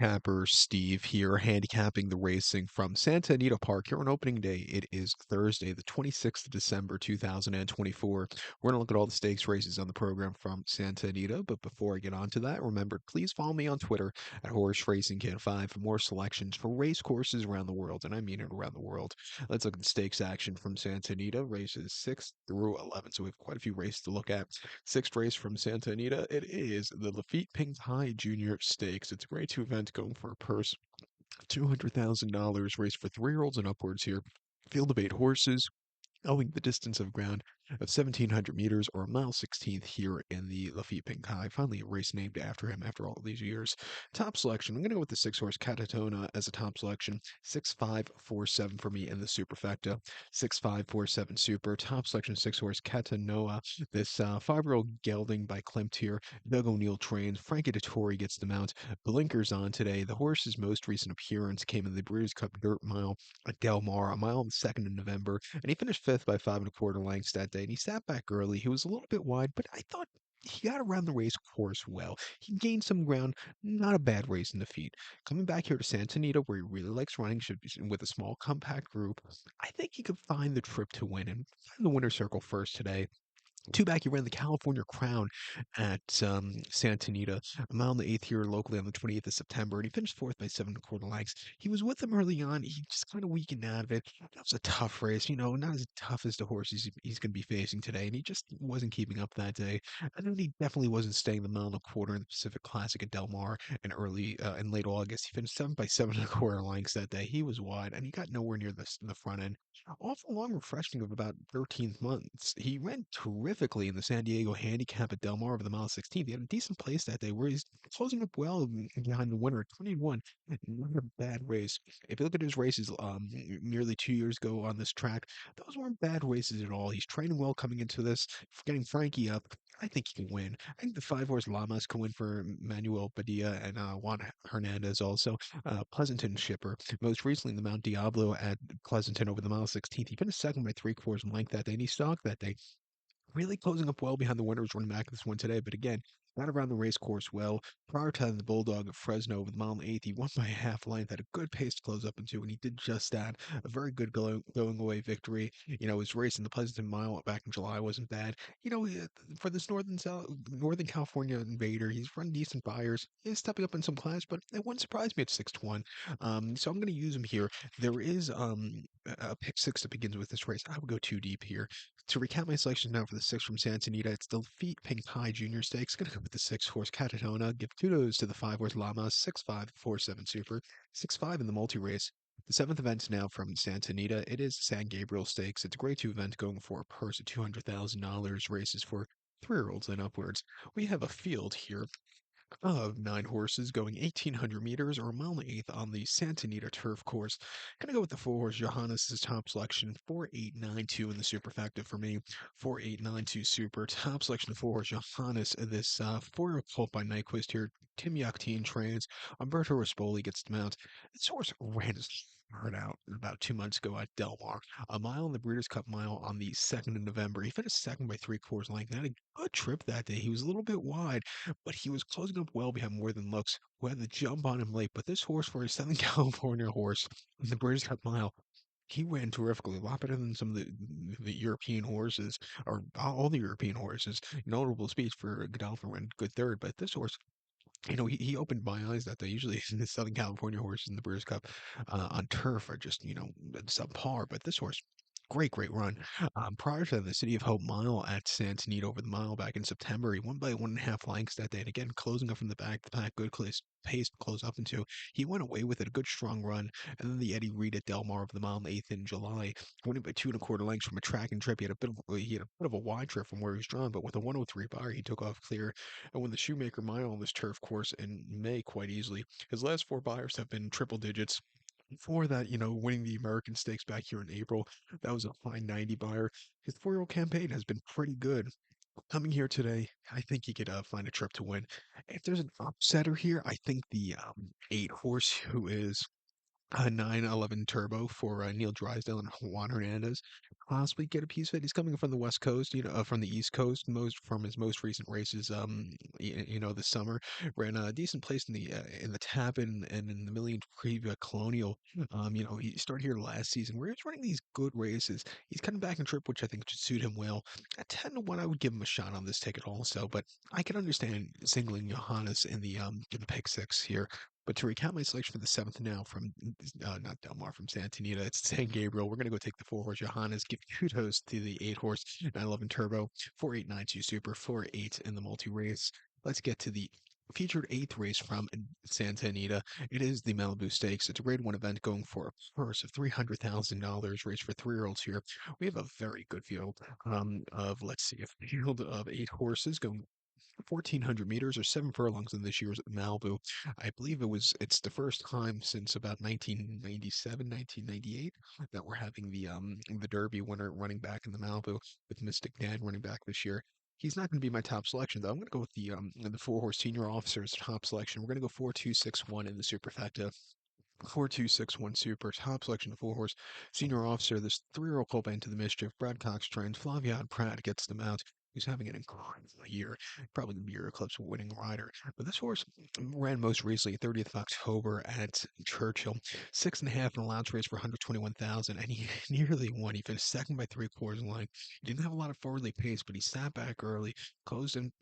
handicapper Steve here, handicapping the racing from Santa Anita Park here on opening day. It is Thursday, the 26th of December, 2024. We're going to look at all the stakes races on the program from Santa Anita. But before I get on to that, remember, please follow me on Twitter at Horse Racing Kid 5 for more selections for race courses around the world. And I mean it around the world. Let's look at the stakes action from Santa Anita, races 6 through 11. So we have quite a few races to look at. Sixth race from Santa Anita, it is the Laffit Pincay Junior Stakes. It's a grade two event going for a purse of $200,000, race for 3-year-olds and upwards here. Field of 8 horses, owing the distance of ground of 1,700 meters or a mile 16th here in the Lafitte Pincay. Finally, a race named after him after all these years. Top selection, I'm going to go with the 6 horse Catatona as a top selection. 6,547 for me in the superfecta. 6,547 super. Top selection 6 horse Catanoa. This 5-year-old gelding by Klimt here. Doug O'Neill trains. Frankie Dettori gets the mount. Blinkers on today. The horse's most recent appearance came in the Breeders' Cup Dirt Mile at Del Mar, a mile on the 2nd of November, and he finished fifth by 5 1/4 lengths that day. And he sat back early. He was a little bit wide, but I thought he got around the race course well. He gained some ground, not a bad race in the feet. Coming back here to Santa Anita, where he really likes running, should be with a small compact group. I think he could find the trip to win and find the winner's circle first today. Two back, he ran the California Crown at Santa Anita, a mile and the eighth here locally on the 28th of September, and he finished fourth by 7 1/4 lengths. He was with them early on. He just kind of weakened out of it. That was a tough race, not as tough as the horse he's going to be facing today, and he just wasn't keeping up that day. And then he definitely wasn't staying the mile and a quarter in the Pacific Classic at Del Mar in late August. He finished 7 by 7 1/4 lengths that day. He was wide, and he got nowhere near the front end. Off a long refreshing of about 13 months, he ran terrifically in the San Diego Handicap at Del Mar over the mile 16th. He had a decent place that day where he's closing up well behind the winner at 21. Not a bad race. If you look at his races nearly 2 years ago on this track, those weren't bad races at all. He's training well coming into this, getting Frankie up. I think he can win. I think the 5 horse Lamas can win for Manuel Padilla and Juan Hernandez also. Pleasanton shipper. Most recently, the Mount Diablo at Pleasanton over the mile 16th. He finished second by 3 quarters in length that day, and he stalked that day. Really closing up well behind the winners running back this one today, but again, got around the race course well. Prioritizing the Bulldog of Fresno with mile and eighth. He won by a half length, had a good pace to close up into, and he did just that. A very good going away victory. His race in the Pleasanton Mile back in July wasn't bad. For this Northern California invader, he's run decent buyers. He's stepping up in some class, but it wouldn't surprise me at 6 to 1. So I'm going to use him here. There is a pick six that begins with this race. I would go too deep here. To recap my selections now for the 6 from Santa Anita, it's the Lafitte Pincay Junior Stakes. Gonna go with the 6 horse Catatona. Give kudos to the 5 horse Llama, 6,547 Super, 6,5 in the multi race. The seventh event now from Santa Anita. It is San Gabriel Stakes. It's a grade two event going for a purse of $200,000. Races for 3-year-olds and upwards. We have a field here of 9 horses going 1,800 meters or a mile and an eighth on the Santa Anita turf course. Gonna go with the 4 horse Johannes' top selection, 4,892 in the superfecta for me. 4,892 super. Top selection of 4 horse Johannes. This 4-year-old colt by Nyquist here. Tim Yakteen trains. Umberto Rispoli gets the mount. This horse ran his heart out about 2 months ago at Del Mar. A mile in the Breeders' Cup Mile on the 2nd of November. He finished second by 3 quarters length. Had a good trip that day. He was a little bit wide, but he was closing up well behind More Than Looks, who had the jump on him late. But this horse, for a Southern California horse in the British Cup Mile, he ran terrifically, a lot better than some of the European horses, or all the European horses. Notable speech for Godolphin ran good third, but this horse, he opened my eyes that day. Usually, the Southern California horses in the British Cup on turf are just, subpar, but this horse, great run. Prior to the City of Hope Mile at Santa Anita over the mile back in September, he won by 1.5 lengths that day. And again, closing up from the back, the pack, good pace to close up into. He went away with it, a good strong run. And then the Eddie Reed at Del Mar over the mile and eighth in July, winning by 2 1/4 lengths from a track and trip. He had a bit of a wide trip from where he was drawn, but with a 103 bar, he took off clear and won the Shoemaker Mile on this turf course in May quite easily. His last 4 buyers have been triple digits. Before that, winning the American Stakes back here in April, that was a fine 90 buyer. His 4-year-old campaign has been pretty good. Coming here today, I think he could find a trip to win. If there's an upsetter here, I think the 8 horse who is a 911 Turbo for Neil Drysdale and Juan Hernandez. Possibly get a piece of it. He's coming from the West Coast, from the East Coast, most from his most recent races. This summer ran a decent place in the Tap and in the Million Preview Colonial. He started here last season where he was running these good races. He's coming back in trip, which I think should suit him well. At 10 to 1, I would give him a shot on this ticket also, but I can understand singling Johannes in the pick six here. But to recap my selection for the seventh now from not Del Mar, from Santa Anita, it's San Gabriel. We're gonna go take the four horse Johannes. Give kudos to the eight horse 911 Turbo, 4892 Super, 48 in the multi race. Let's get to the featured eighth race from Santa Anita. It is the Malibu Stakes. It's a grade one event going for a purse of $300,000 race for 3-year-olds here. We have a very good field of, let's see, a field of eight horses going 1,400 meters or 7 furlongs in this year's Malibu. I believe it's the first time since about 1997, 1998 that we're having the Derby winner running back in the Malibu with Mystic Dan running back this year. He's not going to be my top selection though. I'm going to go with the four horse senior officer's top selection. We're going to go 4-2-6-1 in the superfecta. 4-2-6-1 Super, top selection of four horse, senior officer. This 3-year-old Colby into the mischief. Brad Cox trains. Flavian Pratt gets them out. He's having an incredible year, probably the Beer Eclipse winning rider. But this horse ran most recently 30th of October at Churchill, 6.5 in a allowance race for 121,000, and he nearly won. He finished second by 3/4 length. He didn't have a lot of forwardly pace, but he sat back early, closed in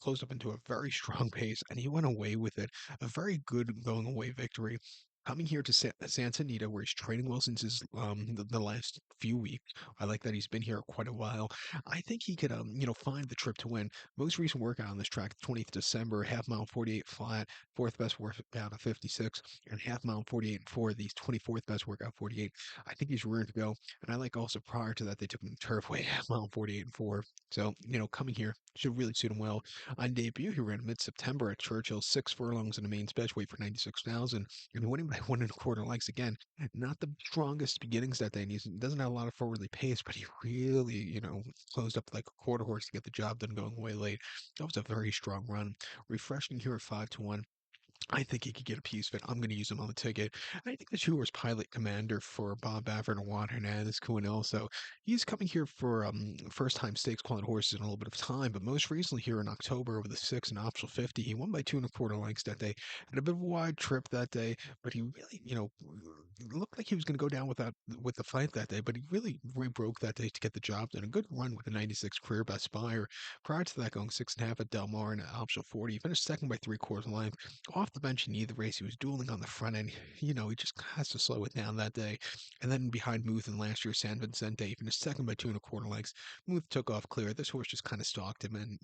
closed up into a very strong pace, and he went away with it. A very good going away victory. Coming here to Santa Anita, where he's training well since the last few weeks. I like that he's been here quite a while. I think he could find the trip to win. Most recent workout on this track, 20th December, half mile 48 flat, fourth best workout of 56, and half mile 48 and 4, the 24th best workout 48. I think he's ready to go. And I like also prior to that they took him to Turfway, half mile 48 and 4. So coming here should really suit him well. On debut, he ran mid-September at Churchill, 6 furlongs in the main special weight for 96,000, and winning by 1 1/4 lengths again. Not the strongest beginnings that day, and he doesn't have a lot of forwardly pace, but he really, closed up like a quarter horse to get the job done going away late. That was a very strong run. Refreshing here at 5 to 1. I think he could get a piece of it. I'm going to use him on the ticket. I think the two horse pilot commander for Bob Baffert and Juan Hernandez Coonel. So he's coming here for first time stakes quality horses in a little bit of time, but most recently here in October over the 6 and optional 50, he won by 2 1/4 lengths that day. Had a bit of a wide trip that day, but he really, looked like he was going to go down with the fight that day, but he really broke that day to get the job done. A good run with a 96 career best buyer. Prior to that, going 6.5 at Del Mar and an optional 40, he finished second by 3/4 length. Off the bench in either race, he was dueling on the front end. He just has to slow it down that day. And then behind Muth in last year's San Vicente, he finished second by 2 1/4 lengths. Muth took off clear. This horse just kind of stalked him and,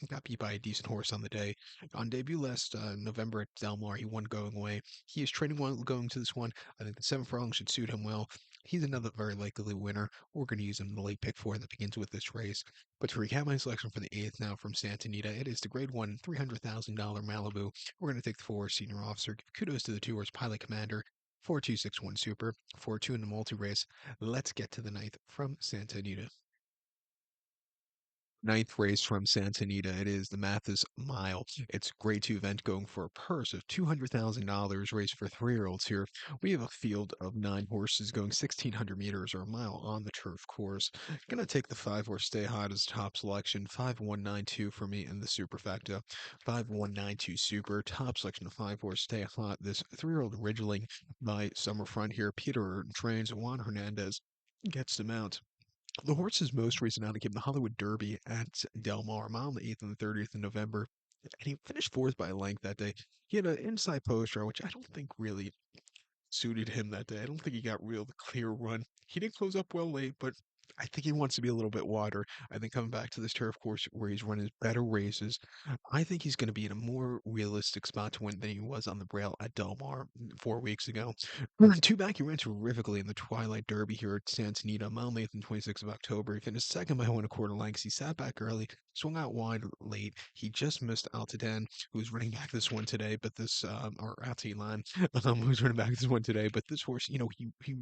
got beat by a decent horse on the day. On debut last November at Del Mar, he won going away. He is training well going to this one. I think the 7 furlong should suit him well. He's another very likely winner. We're going to use him in the late pick four that begins with this race. But to recap my selection for the eighth now from Santa Anita, it is the grade one $300,000 Malibu. We're going to take the four senior officer. Give kudos to the two horse pilot commander. 4-2-6-1 Super, 4-2 in the multi race. Let's get to the ninth from Santa Anita. Ninth race from Santa Anita. It is the Mathis Mile. It's a grade two event going for a purse of $200,000 race for 3-year-olds here. We have a field of 9 horses going 1,600 meters or a mile on the turf course. Gonna take the 5 horse Stay Hot as top selection. 5192 for me in the superfecta. 5192 Super, top selection of 5 horse Stay Hot. This 3-year-old Ridgeling by Summerfront here. Peter trains Juan Hernandez gets them out. The horse's most recent outing came the Hollywood Derby at Del Mar, mile on the 8th and the 30th in November, and he finished fourth by a length that day. He had an inside poster, which I don't think really suited him that day. I don't think he got real clear run. He didn't close up well late, but I think he wants to be a little bit wider. I think coming back to this turf course where he's run his better races, I think he's going to be in a more realistic spot to win than he was on the Braille at Del Mar 4 weeks ago. Two back, he ran terrifically in the Twilight Derby here at Santa Anita, mile 8th and 26th of October. He finished second by 1 1/4 lengths. He sat back early, swung out wide late. He just missed Altidan, who's running back this one today, but or Altilan, who's running back this one today, but this horse, he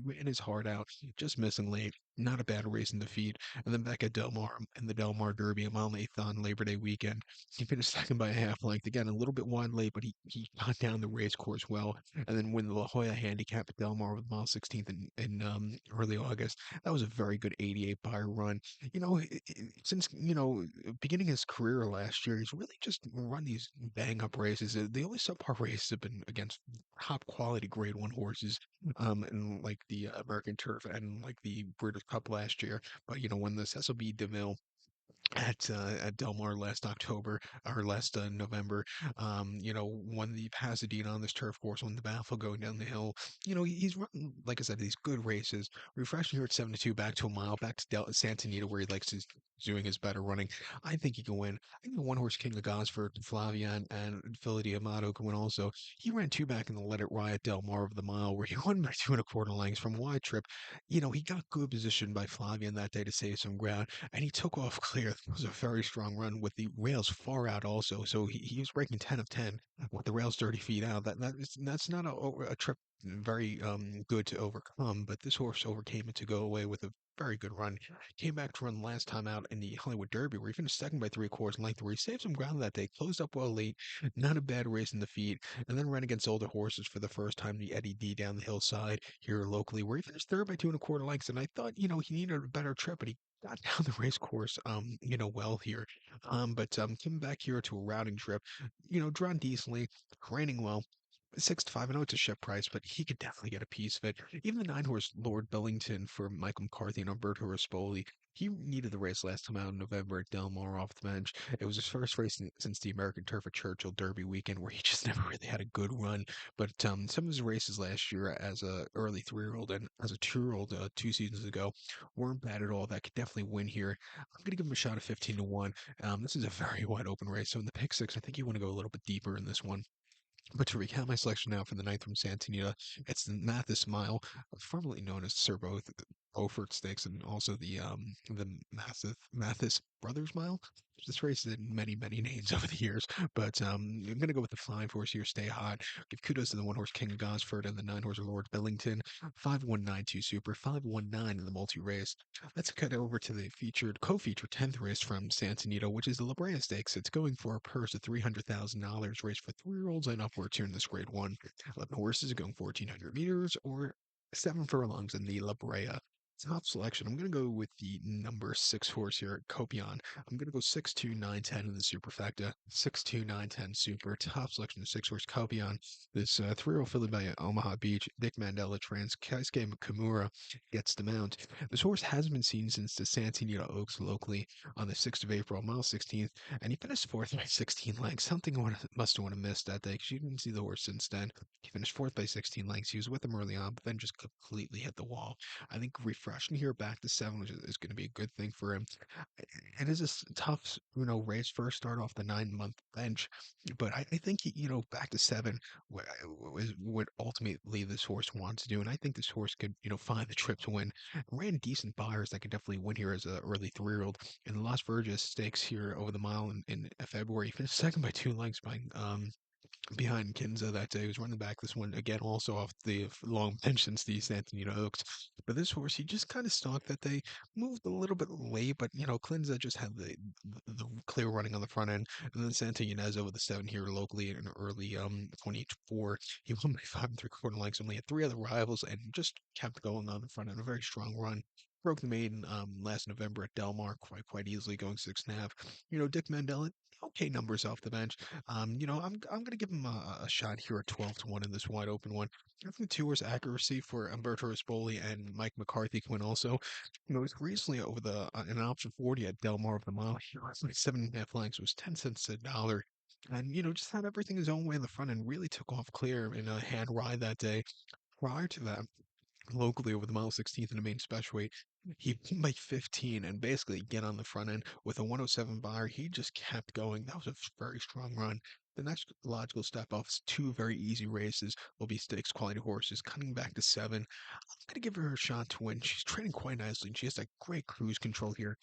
ran his heart out, just missing late. Not a bad race in the feed. And then back at Del Mar in the Del Mar Derby, a mile and eighth on Labor Day weekend. He finished second by a half length. Again, a little bit wide late, but he got down the race course well. And then when the La Jolla handicap at Del Mar with mile 16th in early August, that was a very good 88 buyer run. Since, beginning his career last year, he's really just run these bang up races. The only subpar races have been against top quality grade one horses in like the American Turf and like the British Cup last year. But when the Cecil B. DeMille at Del Mar last October or last November. Won the Pasadena on this turf course, won the Baffle going down the hill. He's run, like I said, these good races. Refreshing here at 72, back to a mile, back to Santa Anita where he likes his doing his better running. I think he can win. I think the one horse King of Gosford, Flavian, and Philly D'Amato can win also. He ran two back in the Let It Riot Del Mar of the mile where he won by 2 1/4 lengths from a wide trip. He got good position by Flavian that day to save some ground and he took off clear. It was a very strong run with the rails far out also. So he was breaking 10 of 10 with the rails 30 feet out. That's not a trip very good to overcome, but this horse overcame it to go away with a very good run. Came back to run last time out in the Hollywood Derby where he finished second by 3/4 length where he saved some ground that day, closed up well late, not a bad race in the feed, and then ran against older horses for the first time, the Eddie D down the hillside here locally where he finished third by 2 1/4 lengths. And I thought, he needed a better trip, but he got down the race course, well here. But coming back here to a routing trip, drawn decently, raining well. 6 to 5. I know it's a ship price, but he could definitely get a piece of it. Even the 9 horse Lord Billington for Michael McCarthy and Umberto Rispoli. He needed the race last time out in November at Del Mar off the bench. It was his first race since the American Turf at Churchill Derby weekend, where he just never really had a good run. But some of his races last year as a early 3-year-old and as a 2-year-old 2 seasons ago weren't bad at all. That could definitely win here. I'm gonna give him a shot at 15 to 1. This is a very wide open race, so in the pick six, I think you want to go a little bit deeper in this one. But to recap my selection now for the ninth from Santa Anita, it's the Mathis Mile, formerly known as Sir Beaufort Stakes, and also the Mathis Brothers Mile. This race has had many, many names over the years, but I'm gonna go with the 5 horse here, Stay Hot. Give kudos to the 1 horse King of Gosford and the 9 horse Lord Billington. 5192 Super, 519 in the multi race. Let's cut over to the co-featured 10th race from Santa Anita, which is the La Brea Stakes. It's going for a purse of $300,000, race for 3-year-olds and upwards here in this grade one. 11 horses are going 1,400 meters or 7 furlongs in the La Brea. Top selection. I'm going to go with the number 6 horse here, Copion. I'm going to go 6, 2, 9, 10 in the superfecta. 6, 2, 9, 10 super. Top selection of 6 horse Copion. This 3-year-old filly by Omaha Beach. Dick Mandela trans Kaisuke Kimura gets the mount. This horse has been seen since the Santa Anita Oaks locally on the 6th of April, mile 16th, and he finished fourth by 16 lengths. Something must have missed that day because you didn't see the horse since then. He finished fourth by 16 lengths. He was with him early on, but then just completely hit the wall. I think refreshing here back to 7, which is going to be a good thing for him. It is a tough, race first start off the 9 month bench, but I think back to 7 is what ultimately this horse wants to do, and I think this horse could find the trip to win. Ran decent buyers that could definitely win here as an early 3-year-old in the Las Verges Stakes here over the mile in February. He finished second by 2 lengths behind Kinza that day. He was running back this one again, also off the long bench since the Santa Anita Oaks. But this horse, he just kind of stalked that they moved a little bit late, but Clinza just had the clear running on the front end, and then Santa Ynez over the 7 here locally in early 24. He won by 5 3/4 lengths. Only had 3 other rivals, and just kept going on the front end. A very strong run. Broke the maiden last November at Del Mar quite easily, going 6.5. Dick Mandela, okay numbers off the bench. I'm gonna give him a shot here at 12 to 1 in this wide open one. I think the 2 horse accuracy for Umberto Rispoli and Mike McCarthy can win also. It's recently over the in option 40 at Del Mar of the Mile. It's like 7.5 lengths. It was 10 cents a dollar. And just had everything his own way in the front and really took off clear in a hand ride that day. Prior to that, locally over the mile 16th in the main special weight. He won by 15 and basically get on the front end with a 107 buyer. He just kept going. That was a very strong run. The next logical step off is 2 very easy races will be stakes quality horses, cutting back to 7. I'm going to give her a shot to win. She's training quite nicely and she has that great cruise control here.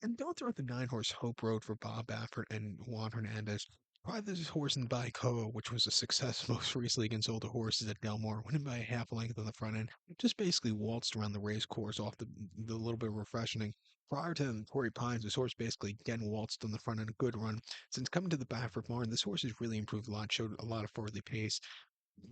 And don't throw out the 9 horse Hope Road for Bob Baffert and Juan Hernandez. Probably this horse in Baikoa, which was a success most recently against older horses at Del Mar, winning by a half length on the front end. Just basically waltzed around the race course off the little bit refreshing. Prior to Torrey Pines, this horse basically again waltzed on the front end, a good run. Since coming to the Baffert barn, this horse has really improved a lot, showed a lot of forwardly pace.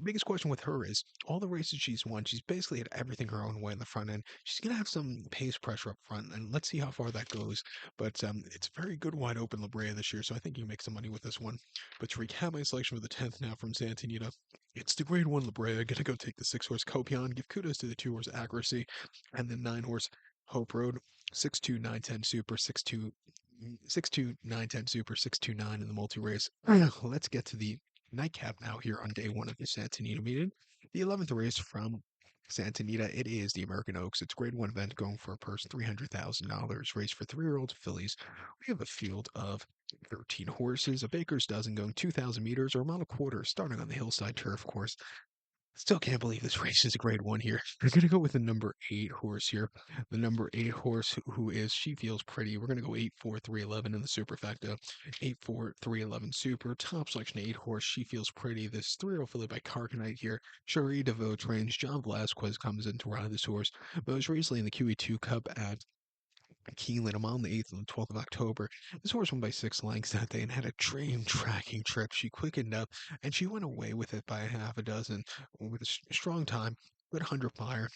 Biggest question with her is all the races she's won, she's basically had everything her own way in the front end. She's gonna have some pace pressure up front, and let's see how far that goes. But it's very good wide open La Brea this year, so I think you can make some money with this one. But to recap my selection for the 10th now from Santa Anita, it's the grade one La Brea. Gonna go take the 6 horse Copion, give kudos to the 2 horse Accuracy, and the 9 horse Hope Road, 6-2, 9-10 Super, 6-2, 6-2, 9-10 Super, 6-2-9 in the multi race. Let's get to the nightcap now here on day one of the Santa Anita meeting. The 11th race from Santa Anita, it is the American Oaks. It's a grade one event going for a purse $300,000. Race for 3-year-old fillies. We have a field of 13 horses, a baker's dozen going 2,000 meters or a mile and a quarter, starting on the hillside turf course. Still can't believe this race is a grade one here. We're going to go with the number 8 horse here. The number 8 horse, who is She Feels Pretty. We're going to go 8-4-3-11 in the superfecta. 8-4-3-11 super. Top selection 8 horse, She Feels Pretty. This 3-year-old filly by Carcanite here. Cherie DeVoe trains. John Velasquez comes in to ride this horse. Most recently in the QE2 Cup at Keelan. I'm on the 8th and the 12th of October. This horse won by 6 lengths that day and had a dream tracking trip. She quickened up and she went away with it by a half a dozen with a strong time. Good 100 fire.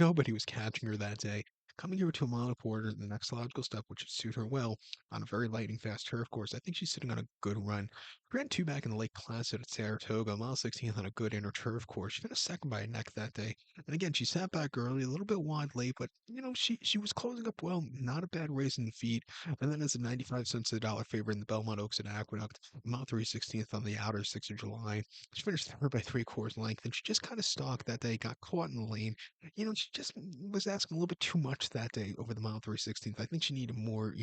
Nobody was catching her that day. Coming here to a mile and a quarter, the next logical step, which would suit her well on a very lightning fast turf course. I think she's sitting on a good run. Ran two back in the Lake Placid at Saratoga, mile 16th on a good inner turf course. She finished second by a neck that day. And again, she sat back early, a little bit wide late, but she was closing up well. Not a bad race in the feet. And then as a 95 cents to the dollar favorite in the Belmont Oaks and Aqueduct, mile 3/16th on the outer 6th of July. She finished third by 3 quarters length, and she just kind of stalked that day, got caught in the lane. She just was asking a little bit too much that day over the mile 3/16th. I think she needed more,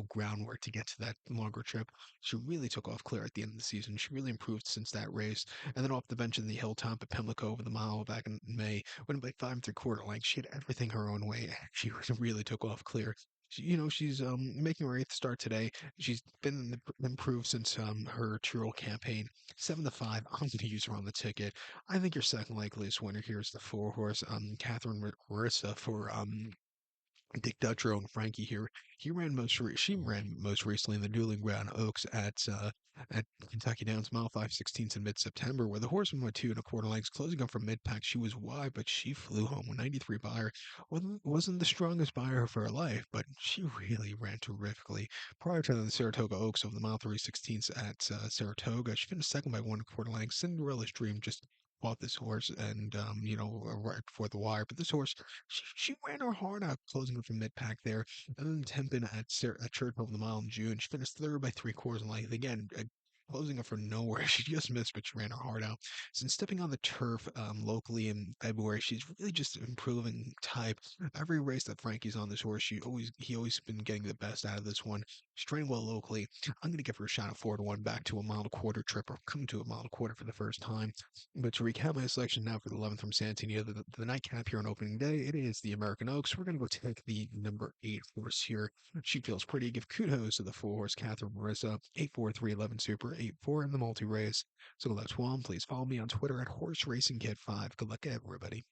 groundwork to get to that longer trip. She really took off clear at the end of the season. She really improved since that race. And then off the bench in the hilltop at Pimlico over the mile back in May, went by 5 3/4 lengths. She had everything her own way. She really took off clear. She's making her 8th start today. She's been improved since her Tyrrell campaign. 7-5. I'm going to use her on the ticket. I think your second likeliest winner here is the 4 horse Catherine Marissa for Dick Dutcher and Frankie here. She ran most recently in the Newling Ground Oaks at Kentucky Downs mile 5/16 in mid-September, where the horseman went 2 1/4 lengths, closing up from mid-pack. She was wide, but she flew home with 93 by her. Wasn't the strongest buyer of her life, but she really ran terrifically. Prior to the Saratoga Oaks over the mile 3/16 at Saratoga, she finished second by 1 1/4 lengths. Cinderella's Dream just bought this horse and right before the wire, but this horse she ran her heart out, closing it from mid pack there. And then Tempin at Church over the mile in June. She finished third by 3 quarters length. Again, closing it from nowhere. She just missed, but she ran her heart out. Since stepping on the turf locally in February, she's really just improving type. Every race that Frankie's on this horse, he always been getting the best out of this one. She's trained well locally. I'm going to give her a shot at 4-1 back to a mile and a quarter trip or come to a mile and a quarter for the first time. But to recap my selection now for the 11th from Santino, the nightcap here on opening day, it is the American Oaks. We're going to go take the number 8 horse here. She feels pretty. Give kudos to the 4 horse Catherine Marissa, 8-4-3-11 Super, 8-4 in the multi race. So that's one. Please follow me on Twitter at Horse Racing Kid 5. Good luck, everybody.